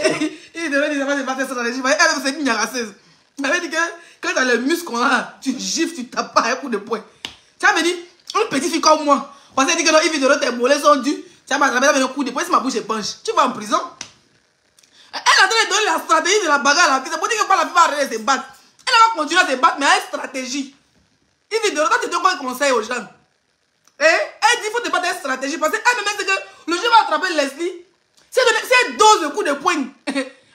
Il devait dire que c'est pas stratégie. Elle, c'est une raceuse. Elle avait dit que quand tu as le muscle qu'on a, tu gifles, tu tapes pas un coup de poing. Tu as dit, une petite fille comme moi, on s'est dit que non, Yves Dero, tes mollets sont dus. Tu as attrapé un coup de poing, si ma bouche est penche, tu vas en prison. Elle a donné la stratégie de la bagarre là. C'est pour dire que pas la fille va arrêter de se battre. Elle va continuer à se battre, mais elle a une stratégie. Yves Dero, toi, tu donnes quoi conseil aux gens? Elle dit qu'il faut te battre avec stratégie. Parce qu'elle me dit que le jeu va attraper Leslie. Si elle dose le coup de poing,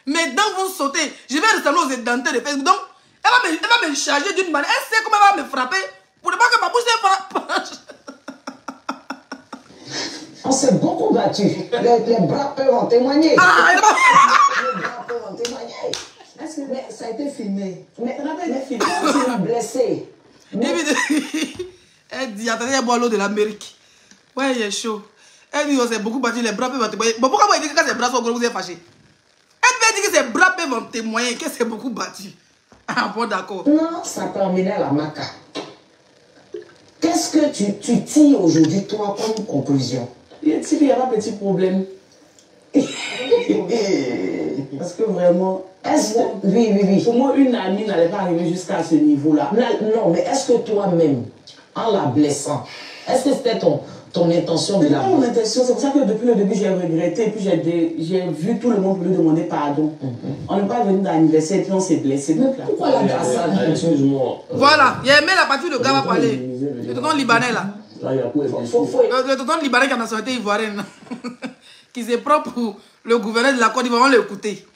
mes dents vont sauter. Je vais ressembler aux édenteurs de Facebook. Donc, elle va me charger d'une manière. Elle sait comment elle va me frapper. Pour ne pas que ma bouche se frappe. On s'est beaucoup battu. Les bras peuvent en témoigner. Les bras peuvent en témoigner. Mais ça a été filmé. Mais tu es blessé. Elle dit, attendez, il y a boire l'eau de l'Amérique. Ouais, il est chaud. Elle dit, on s'est beaucoup battu, les bras peuvent en témoigner. Bon, pourquoi vous dites que quand ses bras sont gros, vous êtes fâché? Elle dit que ses bras peuvent en témoigner, qu'elle s'est beaucoup battu. Ah bon, d'accord. Non, ça terminait à la Maca. Qu'est-ce que tu tires aujourd'hui, toi, comme conclusion? Il y a un petit problème. Parce que vraiment, est-ce que... Oui. Pour moi, une amie n'allait pas arriver jusqu'à ce niveau-là. Non, mais est-ce que toi-même, en la blessant, est-ce que c'était ton intention de la blesser? Mon intention, c'est pour ça que depuis le début, j'ai regretté. Et puis j'ai vu tout le monde lui demander pardon. On n'est pas venu d'anniversaire et puis on s'est blessé. Pourquoi la cassade? Excuse-moi. Voilà, il a aimé la partie de gars va parler. Le tonton libanais là. Le tonton libanais qui a nationalité ivoirienne. Qui se prend pour le gouverneur de la Côte d'Ivoire, on l'a écouté.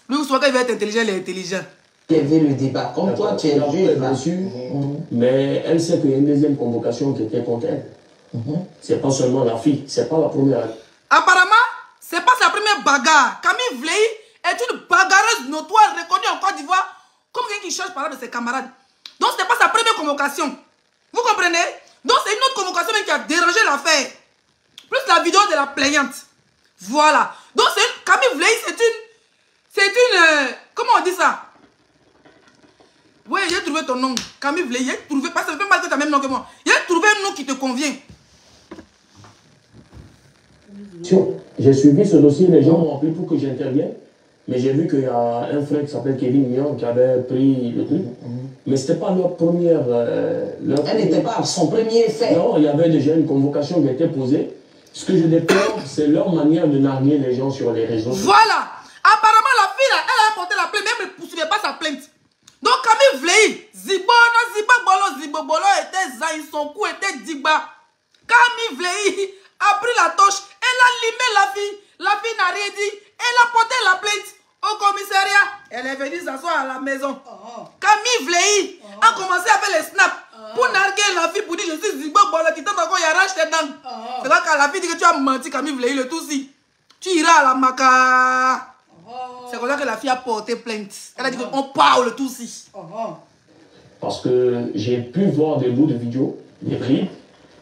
Lui, soit qu'il va être intelligent, il est intelligent. Il y avait le débat. Comme toi, tu es bien sûr. Mais elle sait qu'il y a une deuxième convocation qui était contre elle. C'est pas seulement la fille, c'est pas la première. Apparemment, c'est pas sa première bagarre. Camille Vley est une bagarreuse notoire reconnue en Côte d'Ivoire comme quelqu'un qui cherche par là de ses camarades. Donc, ce n'est pas sa première convocation. Vous comprenez? Donc, c'est une autre convocation même qui a dérangé l'affaire. Plus la vidéo de la plaignante. Voilà. Donc, Camille Vley, c'est une... comment on dit ça? Oui, j'ai trouvé ton nom. Camille Vley, j'ai trouvé... Parce que ça fait mal que tu as le même nom que moi. J'ai trouvé un nom qui te convient. J'ai suivi ce dossier, les gens m'ont appelé pour que j'intervienne. Mais j'ai vu qu'il y a un frère qui s'appelle Kevin Mion qui avait pris le truc. Mais ce n'était pas leur première... Elle n'était pas son premier fait. Non, il y avait déjà une convocation qui a été posée. Ce que je déplore, c'est leur manière de narguer les gens sur les réseaux. Voilà. Apparemment, la fille, là, elle a porté la plainte, mais elle ne poursuivait pas sa plainte. Donc, Camille Vley, Zibobolo était Zaï, son cou était Digba. Camille Vley a pris la torche, elle a limé la fille n'a rien dit, elle a porté la plainte au commissariat. Elle est venue s'asseoir à la maison. Camille Vley a commencé à faire les snaps pour narguer la fille, pour dire je suis Zibobolo, qui tente encore, il arrache tes dents. C'est là que la fille dit que tu as menti, Camille Vley, le tout si. Tu iras à la maca. C'est comme ça que la fille a porté plainte. Elle a dit qu'on parle tout si. Parce que j'ai pu voir des bouts de vidéo, des bribes,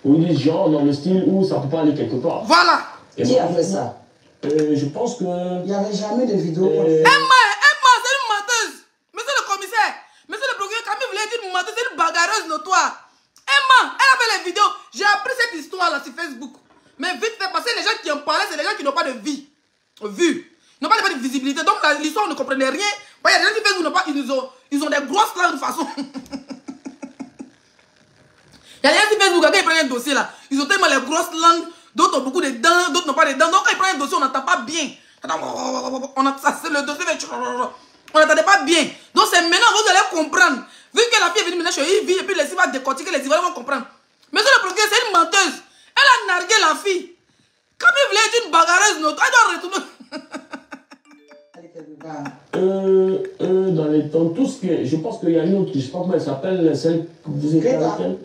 où ils disent genre dans le style où ça peut pas aller quelque part. Voilà. Et qui a fait ça? Je pense que... Il n'y avait jamais de vidéo. Emma, c'est une menteuse. Monsieur le commissaire, monsieur le procureur, Camille Vley est une menteuse, c'est une bagarreuse notoire. Emma, elle a fait les vidéos. J'ai appris cette histoire-là sur Facebook. Mais vite fait, parce que les gens qui en parlaient, c'est les gens qui n'ont pas de vie. Vue. Ils n'ont pas de visibilité. Donc l'histoire, on ne comprenait rien. Il y a des gens qui Facebook, ils ont des grosses langues de façon. Il y a des gens qui Facebook, quand ils prennent un dossier là, ils ont tellement les grosses langues, d'autres ont beaucoup de dents, d'autres n'ont pas de dents. Donc quand ils prennent un dossier, on n'entend pas bien. Le dossier fait... On n'entendait pas bien. Donc c'est maintenant vous allez comprendre. Vu que la fille est venue maintenant chez Ivy et puis les filles vont décortiquer, les Ivoiriens vont comprendre. Mais sur le procureur, c'est une menteuse. Elle a nargué la fille. Camille Vley est une bagarreuse, notre. Elle doit retourner. Dans les temps, tout ce que... Je pense qu'il y a une autre, je ne sais pas comment elle s'appelle, celle que vous êtes avec elle.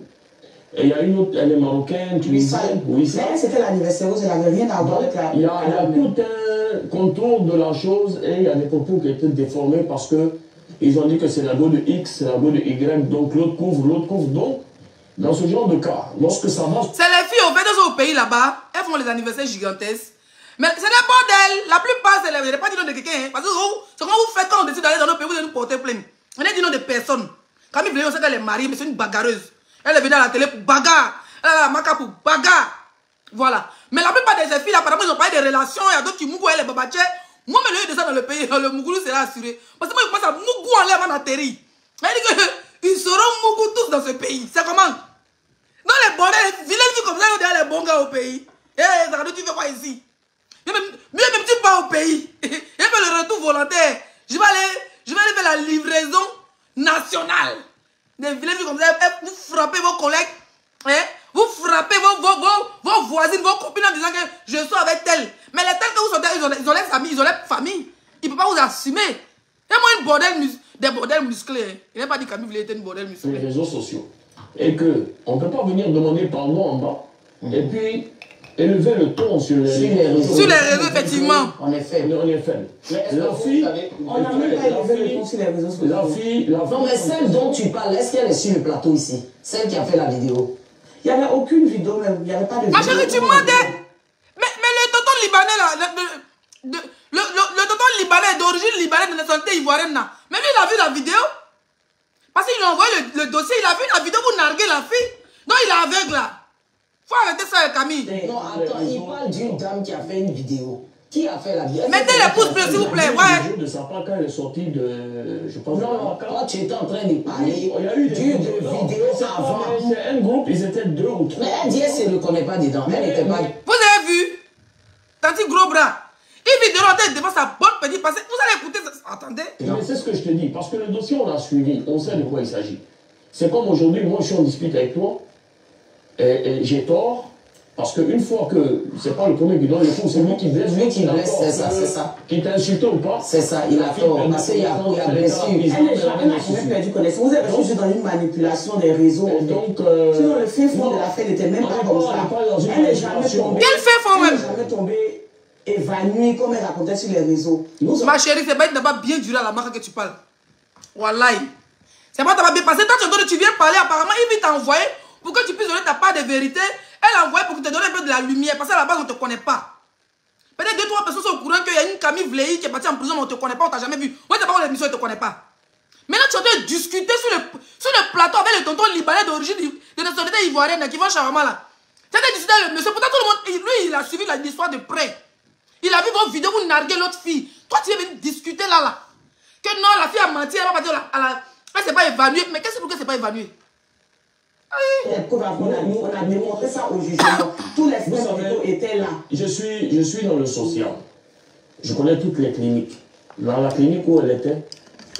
Et il y a une autre, elle est marocaine, tunisienne. Oui, ça. Mais c'était l'anniversaire, ça n'avait rien à voir avec la... Il y a tout un contour de la chose et il y a des propos qui étaient déformés parce que ils ont dit que c'est la go de X, c'est la go de Y, donc l'autre couvre. Donc, dans ce genre de cas, lorsque ça marche... C'est les filles au pays là-bas, elles font les anniversaires gigantesques. Mais ce n'est pas d'elles. La plupart, c'est les... Je n'ai pas dit nom de quelqu'un. Hein, parce que c'est quand vous faites, quand on décide d'aller dans nos pays, vous allez nous porter plainte. On a dit nom de personnes. Camille Vley, on sait qu'elle est mariée, mais c'est une bagarreuse. Elle est venue à la télé pour bagarre. Elle a la maca pour bagarre. Voilà. Mais la plupart des filles, apparemment, ils ont pas eu de relations. Il y a d'autres qui mougou, elle est babaché. Moi, mais le lieu de ça dans le pays, le mougou sera assuré. Parce que moi, il commence à mougou en l'air avant d'atterrir. Elle dit qu'ils seront mougou tous dans ce pays. C'est comment? Dans les bordels, les vilaines filles comme ça, ils ont les bons gars au pays. Eh, tu fais quoi ici? Même tu pars au pays. Et puis le retour volontaire. Je vais aller faire la livraison nationale. Des vilaines filles comme ça, vous frappez vos collègues. Hein? Vous frappez vos voisines, vos copines en disant que je suis avec tel. Mais les tels que vous sortez, ils ont les amis, ils ont les familles. Ils ne peuvent pas vous assumer. Et moi, des bordels musclés. Il n'a pas dit qu'Ami Vley était une bordel musclé. Sur les réseaux sociaux. Et qu'on ne peut pas venir demander pardon en bas. Et puis, élever le ton sur les réseaux. Sur les réseaux, effectivement. En effet. La fille, on n'a même pas élevé le ton sur les réseaux sociaux. La fille. Non, mais celle dont tu parles, est-ce qu'elle est sur le plateau ici? Celle qui a fait la vidéo. Il n'y avait aucune vidéo, même. Il n'y avait pas de vidéo. Ma chérie, tu demandais. Mais le tonton libanais là, le tonton libanais d'origine libanaise de nationalité ivoirienne là, même il a vu la vidéo. Parce qu'il a envoyé le dossier, il a vu la vidéo pour narguer la fille. Donc il est aveugle là. Faut arrêter ça avec Camille. Non, attends, il parle d'une dame qui a fait une vidéo. Qui a fait la bière? Mettez les pouces bleus, s'il vous plaît. Ouais. Le jour de sa part, quand elle est sortie de. Je pense. Non, quand tu étais en train de parler Il y a eu des vidéos avant. avant. C'est un groupe, ils étaient 2 ou 3. Mais elle dit elle ne se reconnaît pas dedans. Elle n'était pas. Vous avez vu? Tanti gros bras. Il vit de l'autre devant sa bonne petite passée. Vous allez écouter ça. Attendez. Mais c'est ce que je te dis, parce que le dossier, on l'a suivi, on sait de quoi il s'agit. C'est comme aujourd'hui, moi je suis en dispute avec toi, et j'ai tort, parce qu'une fois que c'est pas le premier qui donne le coup, c'est lui qui blesse. Lui qui blesse, c'est ça, c'est ça. Qui t'a insulté ou pas? C'est ça, il a tort. Parce qu'il y a blessure. Elle n'a jamais perdu connaissance. Vous avez juste dans une manipulation des réseaux. Donc, sinon, le fait fond de l'affaire n'était même pas comme ça. Elle n'est jamais tombée. Quel fait fond même? Elle n'est jamais tombée évanouie comme elle racontait sur les réseaux. Ma chérie, c'est pas que tu n'as pas bien duré à la marque que tu parles. Wallahi. C'est pas que tu n'as pas bien passé. Toi, tu viens parler, apparemment, il vient t'envoyer pour que tu puisses donner ta part de vérité. Elle a envoyé pour que tu te donnes un peu de la lumière. Parce qu'à la base, on ne te connaît pas. Peut-être 2-3 personnes sont au courant qu'il y a une Camille Vlehi qui est partie en prison, mais on ne te connaît pas, on ne t'a jamais vu. Ouais, tu n'as pas l'émission, on ne te connaît pas. Maintenant, tu es en train de discuter sur le plateau avec le tonton libanais d'origine de nationalité ivoirienne qui vont shawarma là. Tu es en train de discuter avec le monsieur. Pourtant, tout le monde, lui, il a suivi l'histoire de près. Il a vu vos vidéos, vous narguez l'autre fille. Toi, tu es venu discuter là. Que non, la fille a menti, elle va partir elle s'est pas évanouie. Mais qu'est-ce que c'est pour qu'elle s'est pas évanouie? On a démontré ça au jugement. Tous les frères étaient là. Je suis dans le social. Je connais toutes les cliniques. Dans la clinique où elle était,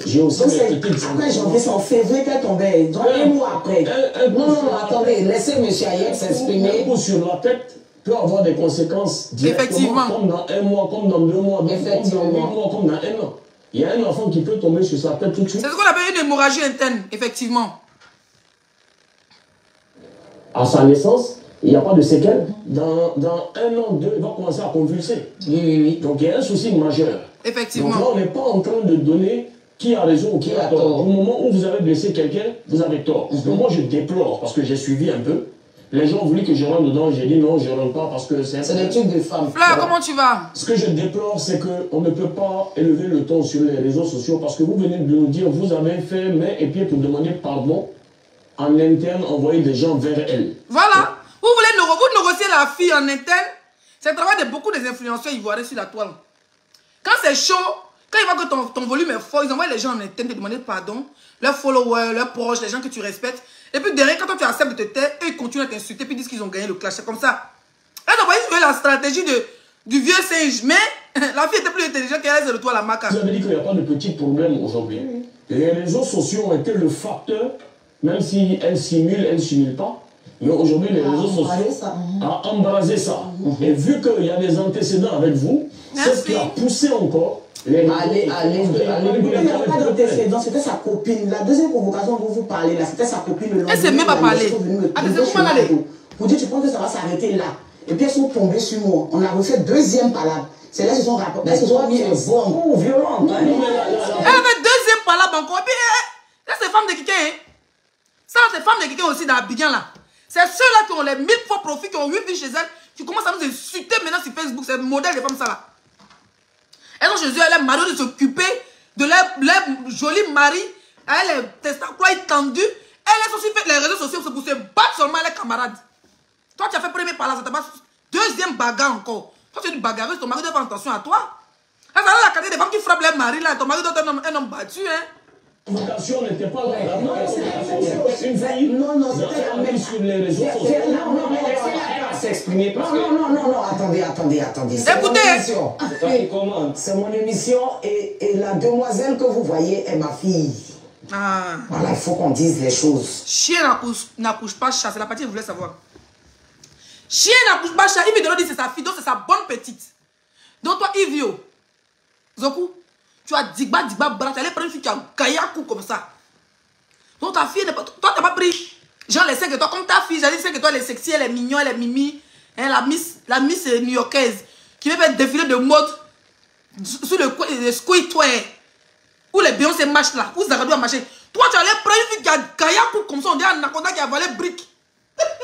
j'ai aussi mes petites... Après janvier, c'est en février qu'elle tombait. Donc un mois après. Non, attendez, laissez M. Ayek s'exprimer. Un coup sur la tête peut avoir des conséquences directement, comme dans un mois, comme dans 2 mois, comme dans 8 mois, comme dans 1 an. Il y a un enfant qui peut tomber sur sa tête tout de suite. C'est ce qu'on appelle une hémorragie interne, effectivement. À sa naissance, il n'y a pas de séquelles. Dans 1 an, 2, il va commencer à convulser. Oui. Donc il y a un souci majeur. Effectivement. Donc là, on n'est pas en train de donner qui a raison ou qui a tort. Au moment où vous avez blessé quelqu'un, vous avez tort. Donc moi, je déplore, parce que j'ai suivi un peu. Les gens ont voulu que je rentre dedans, j'ai dit non, je ne rentre pas parce que c'est... C'est des trucs de femmes. Fleur, comment tu vas? Ce que je déplore, c'est qu'on ne peut pas élever le ton sur les réseaux sociaux parce que vous venez de nous dire, vous avez fait main et pied pour demander pardon en interne, envoyer des gens vers elle. Voilà. Vous négociez la fille en interne. C'est le travail de beaucoup des influenceurs ivoiriens sur la toile. Quand c'est chaud, quand ils voient que ton volume est fort, ils envoient les gens en interne te demander pardon, leurs followers, leurs proches, les gens que tu respectes. Et puis derrière, quand toi tu acceptes de te taire, eux ils continuent à t'insulter puis disent qu'ils ont gagné le clash. C'est comme ça. Là, vous voyez jouer la stratégie du vieux singe. Mais la fille était plus intelligente qu'elle, c'est de toi la maca. Vous avez dit qu'il n'y a pas de petits problèmes aujourd'hui. Les réseaux sociaux ont été le facteur, même si elles simulent pas. Mais aujourd'hui, les réseaux sociaux ont embrasé ça. Et vu qu'il y a des antécédents avec vous, c'est ce qui a poussé encore les Allez. Il n'y a pas d'antécédent, c'était sa copine. La deuxième convocation dont vous parlez là, c'était sa copine. Elle s'est même pas parlé. Pour dire, tu penses que ça va s'arrêter là. Et puis elles sont tombées sur moi. On a refait 2e palabre. C'est là qu'ils sont rapportés. Elles se sont mis bon, violentes. Elle avait 2e palabre encore. Et puis, là, c'est femme de quelqu'un. Hein? Ça, c'est femme de quelqu'un aussi dans Abidjan là. C'est ceux-là qui ont les 1000 fois profits, qui ont 8 vies chez elles, qui commencent à nous insulter maintenant sur Facebook. C'est le modèle des femmes ça là. Elles ont chez eux, elles ont de s'occuper de leur joli mari. Elles ont testacles étendus. Elles ont aussi fait les réseaux sociaux pour se battre seulement les camarades. Toi, tu as fait premier par là, ça t'a pas 2e bagarre encore. Toi, tu es une bagarreuse, ton mari doit faire attention à toi. Là, ça la quantité des femmes qui frappent les maris là. Ton mari doit être un homme battu, hein. La vocation n'était pas là. Non, c'était la même sur les réseaux sociaux. S'exprimer parce que... Non, attendez. Écoutez. C'est mon émission et la demoiselle que vous voyez est ma fille. Voilà, il faut qu'on dise les choses. Chien n'accouche pas chat, c'est la partie que je voulais savoir. Chien n'accouche pas chat, Yves dit c'est sa fille, donc c'est sa bonne petite. Donc toi, Yves, Zoku, tu as digba, bras, tu allais prendre une fille qui a gaillakou comme ça. Donc ta fille, toi tu n'as pas pris, genre les 5 étoiles, comme ta fille, j'ai dit 5 étoiles, elle est sexy, elle est mignon, elle est mimi, hein, la miss new-yorkaise, qui veut faire défiler de mode sur le square, où les Beyoncé marchent là, où Zagadou a marché. Toi tu allais prendre une fille qui a gaillakou comme ça, on dit un anaconda qui a volé brique.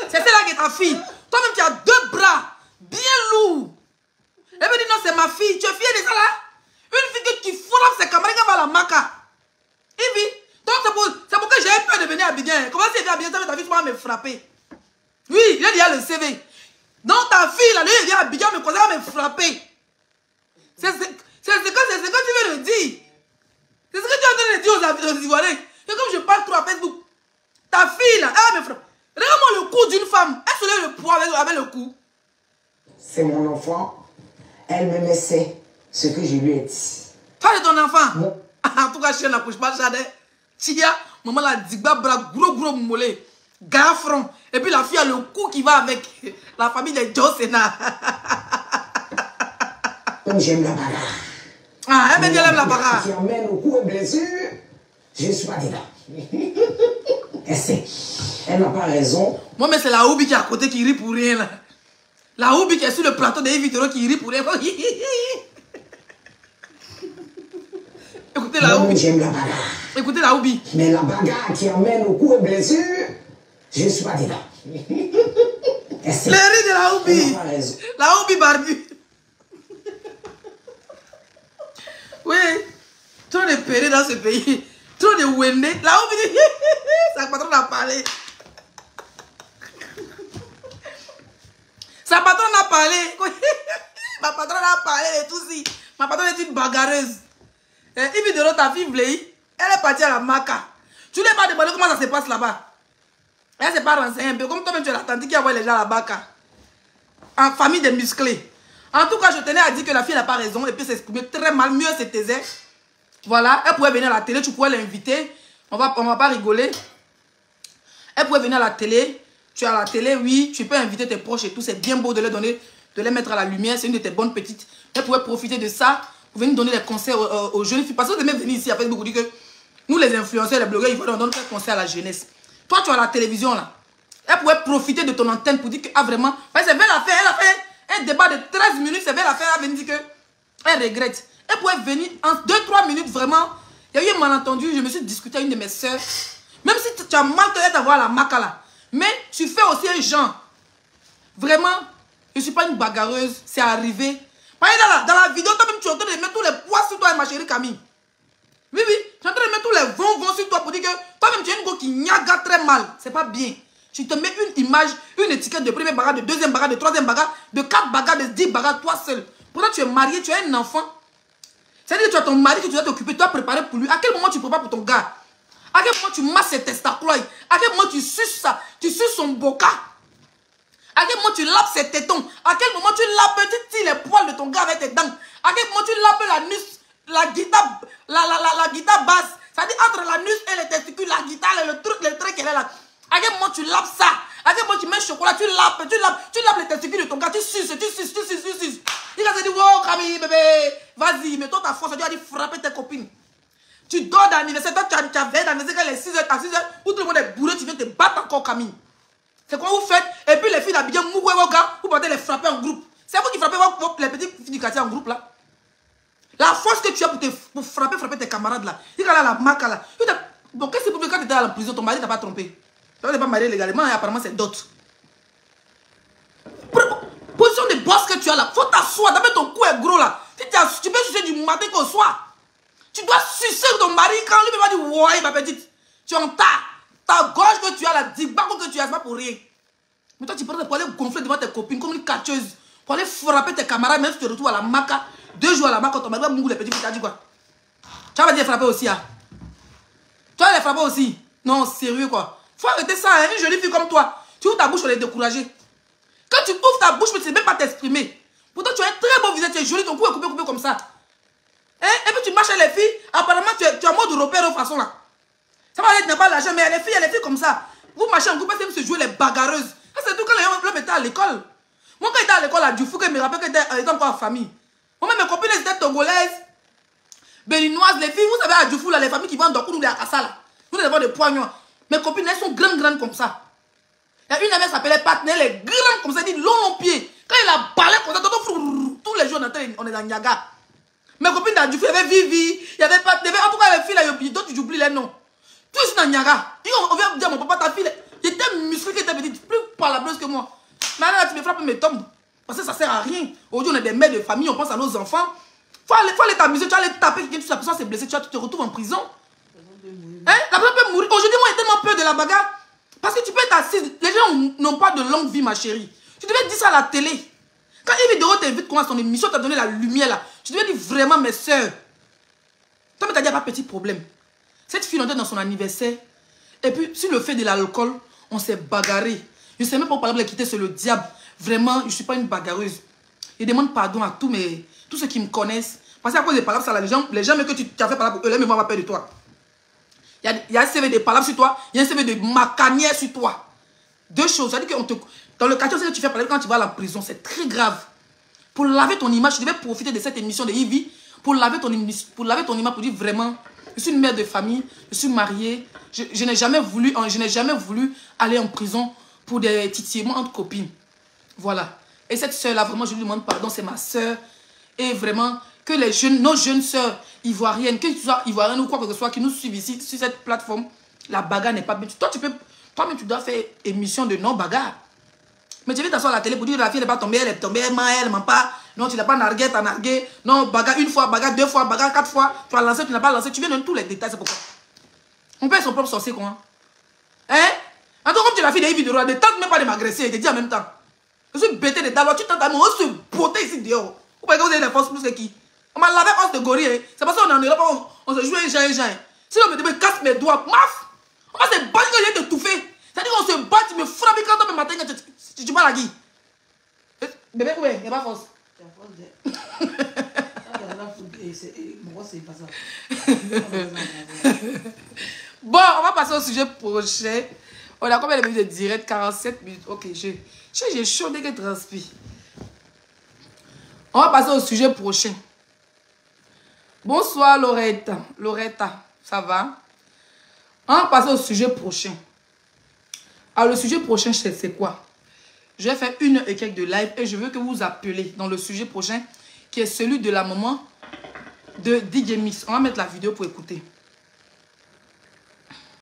C'est celle-là qui est ta fille. Toi-même tu as 2 bras, bien lourds. Elle me dit non, c'est ma fille, tu es fière de ça là? Une fille qui frappe ses camarades qui va à la maca. Ivi, donc c'est pour que j'ai peur de venir à Abidjan. Comment si elle vient à Abidjan, ta fille va me frapper? Oui, il y a le CV. Donc ta fille, là, elle vient à Abidjan, mais comment elle va me frapper? C'est ce que tu veux le dire. C'est ce que tu es en train de dire aux Ivoiriens. Et comme je parle trop à Facebook, ta fille là, ah mes frères, regarde-moi le cou d'une femme. Elle soulève le poids avec le cou. C'est mon enfant. Elle me sait ce que je lui ai dit. Toi, c'est ton enfant. Bon. En tout cas, chien n'accouche pas, Chadé. Tia, maman la digba bras, gros mollet, front. Et puis la fille a le cou qui va avec la famille de Josena. Comme j'aime la bagarre. Ah, elle aime la bagarre. Qui emmène au coup et blessure, je ne suis pas dedans. Elle sait. Elle n'a pas raison. Moi, mais c'est la Oubi qui est à côté qui rit pour rien. Là. La Oubi qui est sur le plateau de Vitero qui rit pour rien. Écoutez la Oubi. J'aime la bagarre. Écoutez la Oubi. Mais la bagarre qui emmène au coup et blessure, je ne suis pas dedans. Elle sait. Le riz de la Oubi. Elle n'a pas raison. La Oubi barbu. Oui. Trop de pérés dans ce pays. Trop de wendé. La Oubi dit. Sa patronne a parlé. Sa patronne a parlé. Ma patronne a parlé et tout si. Ma patronne est une bagarreuse. Et Vidéo, ta fille Vlei, elle est partie à la Maca. Tu ne l'as pas demandé comment ça se passe là-bas. Elle ne s'est pas renseignée un peu. Comme toi-même, tu es la tante qui envoie les gens à la Maca. En famille des musclés. En tout cas, je tenais à dire que la fille n'a pas raison. Et puis s'exprimer très mal. Mieux se taisait. Voilà. Elle pouvait venir à la télé. Tu pourrais l'inviter. On va pas rigoler. Elle pouvait venir à la télé. Tu es à la télé, oui. Tu peux inviter tes proches et tout. C'est bien beau de les donner, de les mettre à la lumière. C'est une de tes bonnes petites. Elle pouvait profiter de ça. Vous venez donner des conseils aux jeunes filles. Parce que vous aimez venir ici à Facebook, vous dites que nous, les influenceurs, les blogueurs, il faut leur donner des conseils à la jeunesse. Toi, tu as la télévision là. Elle pouvait profiter de ton antenne pour dire que, ah vraiment, c'est belle affaire. Elle a fait un débat de 13 minutes. C'est belle affaire. Elle a venu dire qu'elle regrette. Elle pouvait venir en 2-3 minutes, vraiment. Il y a eu un malentendu. Je me suis discuté avec une de mes soeurs. Même si tu as mal d'avoir la maca là. Mais tu fais aussi un genre. Vraiment, je ne suis pas une bagarreuse. C'est arrivé. Dans la vidéo, toi-même, tu es en train de mettre tous les poids sur toi, ma chérie Camille. Oui, oui. Tu es en train de mettre tous les vents sur toi pour dire que toi-même, tu es une go qui nyaga très mal. C'est pas bien. Tu te mets une image, une étiquette de première bagarre, de deuxième bagarre, de troisième bagarre, de 4 bagarres, de 10 bagarres, toi seul. Pourtant, tu es marié, tu as un enfant. C'est-à-dire que tu as ton mari que tu dois t'occuper, tu dois préparer pour lui. À quel moment tu prépares pour ton gars? À quel moment tu masses ses testacloïs? À quel moment tu suces ça? Tu suces son boca? À quel moment tu lapes ses tétons? À quel moment tu lapes, tu tires les poils de ton gars avec tes dents? À quel moment tu lapes l'anus, la guitare basse? C'est-à-dire entre l'anus et les testicules, la guitare et le truc qu'elle est là. À quel moment tu lapes ça? À quel moment tu mets le chocolat, tu lapes les testicules de ton gars, tu suces. Il va se dire, wow, Camille, bébé, vas-y, mets-toi ta force, tu vas dire frapper tes copines. Tu dors d'anniversaire, toi tu as veillé d'anniversaire, les 6h, à 6h, où tout le monde est bourré, tu viens te battre encore, Camille. C'est quoi vous faites? Et puis les filles d'Abidjan, vous partez les frapper en groupe. C'est vous qui frappez les petites filles du quartier en groupe là. La force que tu as pour frapper tes camarades là. Il y a la marque là. Donc qu'est-ce que c'est pour quand tu étais à la prison, ton mari t'a pas trompé? Tu n'es pas marié légalement et apparemment c'est d'autres. Position de boss que tu as là, faut t'asseoir, d'abord ton cou est gros là. Tu peux sucer du matin qu'au soir. Tu dois sucer ton mari quand lui va dire ouais ma petite. Tu en tas. Ta gorge que tu as là, digbago que tu as, c'est pas pour rien. Mais toi tu peux aller gonfler devant tes copines comme une catcheuse. Pour aller frapper tes camarades, même si tu te retrouves à la maca. 2 jours à la maca, ton mari va mourir les petits, tu as dit quoi? Tu vas dire frapper aussi, hein? Tu vas les frapper aussi? Non, sérieux quoi. Faut arrêter ça, hein? Une jolie fille comme toi. Tu ouvres ta bouche pour les décourager. Quand tu ouvres ta bouche, tu ne sais même pas t'exprimer. Pourtant, tu as un très beau visage, tu es joli, ton cou est coupé comme ça. Hein? Et puis tu marches avec les filles, apparemment tu es en mode repère de façon là. Ça va aller, tu n'as pas l'argent, mais les filles comme ça. Vous marchez en groupe, elles aiment se jouer les bagarreuses. Ça, c'est tout quand l'homme était à l'école. Moi, quand j'étais à l'école à Dufou, je me rappelle que j'étais encore en famille. Moi-même, mes copines, elles étaient togolaises, béninoises, les filles. Vous savez, à Dufou, là, les familles qui vont en Dokou, nous, les Akassa, là. Nous, les avons des poignons. Mes copines, elles sont grandes comme ça. Il y a une amie qui s'appelait Patne, elle est grande comme ça, elle dit long pied. Quand il a balé comme ça, tous les jours, on est dans Niaga. Mes copines dans Dufou, il y avait Vivi, il y avait Patne, en tout cas, les filles, là, d'autres, tu oublies les noms. Tout ici dans Niaga. On vient dire à mon papa, ta fille, il était musclé, qui était petite, plus palabreuse que moi. Maintenant, là, tu me frappes mes tombes. Parce que ça sert à rien. Aujourd'hui, on est des mères de famille, on pense à nos enfants. Faut aller t'amuser, tu vas aller taper quelqu'un, la personne s'est blessée, tu te retrouves en prison. Hein? La personne peut mourir. Aujourd'hui, moi, j'ai tellement peur de la bagarre. Parce que tu peux être assise. Les gens n'ont pas de longue vie, ma chérie. Tu devais dire ça à la télé. Quand Yves Vidéo te t'invite à son émission, t'as donné la lumière là. Tu devais dire vraiment, mes soeurs. Toi, t'as dit, pas petit problème. Cette fille, on était dans son anniversaire. Et puis, sur le fait de l'alcool, on s'est bagarré. Je ne sais même pas par exemple les quitter, c'est le diable. Vraiment, je ne suis pas une bagarreuse. Je demande pardon à tous ceux qui me connaissent. Parce qu'à cause des palabres, ça, là, les gens que tu as fait parler pour eux, les mêmes vont avoir peur de toi. Il y a un CV de palabres sur toi, il y a un CV de macanière sur toi. Deux choses. C'est-à-dire que dans le quartier, ce que tu fais parler quand tu vas à la prison, c'est très grave. Pour laver ton image, tu devais profiter de cette émission de Ivy pour laver ton image, pour dire vraiment, je suis une mère de famille, je suis mariée, je n'ai jamais voulu aller en prison pour des titillements entre copines. Voilà. Et cette soeur-là, vraiment, je lui demande pardon, c'est ma soeur. Et vraiment, que nos jeunes soeurs ivoiriennes, que tu sois ivoirienne ou quoi que ce soit, qui nous suivent ici, sur cette plateforme, la bagarre n'est pas bien. Toi-même, tu dois faire émission de non-bagarre. Mais tu viens t'asseoir à la télé pour dire la fille n'est pas tombée, elle est tombée, elle ment pas. Non, tu n'as pas nargué, t'as nargué. Non, bagarre une fois, bagarre deux fois, bagarre 4 fois. Tu as lancé, tu n'as pas lancé. Tu viens donner tous les détails, c'est pourquoi. On peut être son propre sorcier, quoi. Hein? Attends, comme tu es la fille des Ivy de Roi, ne tente même pas de m'agresser, et te dis en même temps. Je suis bêté de ta loi, tu tentes à moi, on se botter ici dehors. Vous voyez que vous avez des forces plus que qui? On m'a lavé os de gorille, hein. C'est parce qu'on est en Europe, on se joue un jean. Si on me casse mes doigts, maf! On va se battre quand je viens t'étouffer. C'est-à-dire qu'on se bat, tu me frappes quand on me matin, quand tu parles à qui? Bébé, oui, il n'y a pas force. Bon, on va passer au sujet prochain. On a combien de minutes de direct? 47 minutes. Ok, j'ai chaud dès qu'elle transpire. On va passer au sujet prochain. Bonsoir Loretta. Loretta, ça va? On va passer au sujet prochain. Alors le sujet prochain, c'est quoi? Je vais faire 1 heure et quelques de live et je veux que vous appelez dans le sujet prochain qui est celui de la maman de DJ Mix. On va mettre la vidéo pour écouter.